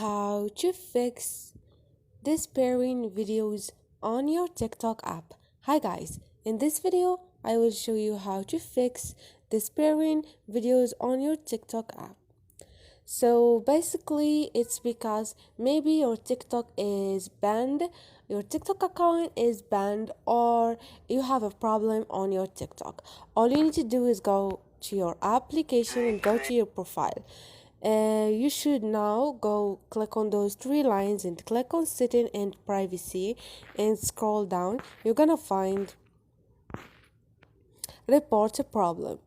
how to fix disappearing videos on your TikTok app. Hi guys, in this video I will show you how to fix disappearing videos on your TikTok app. So basically it's because maybe your TikTok is banned, your TikTok account is banned, or you have a problem on your TikTok. All you need to do is go to your application and go to your profile. You should now go click on those three lines and click on setting and privacy and scroll down. You're gonna find report a problem.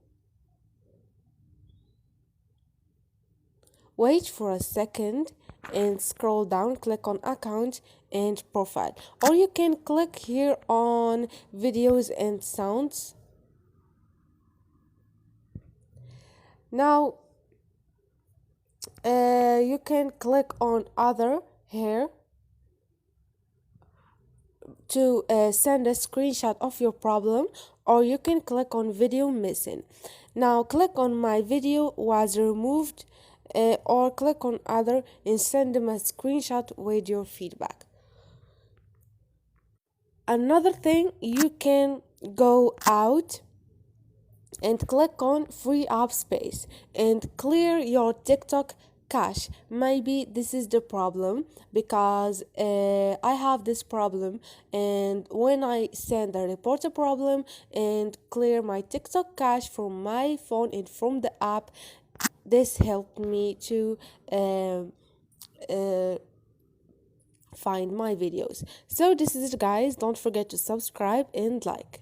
Wait for a second and scroll down, click on account and profile, or you can click here on videos and sounds. Now you can click on other here to send a screenshot of your problem, or you can click on video missing. Now click on my video was removed, or click on other and send them a screenshot with your feedback. Another thing, you can go out and click on free app space and clear your TikTok cache. Maybe this is the problem, because I have this problem, and when I send a report a problem and clear my TikTok cache from my phone and from the app, this helped me to find my videos. So this is it guys, don't forget to subscribe and like.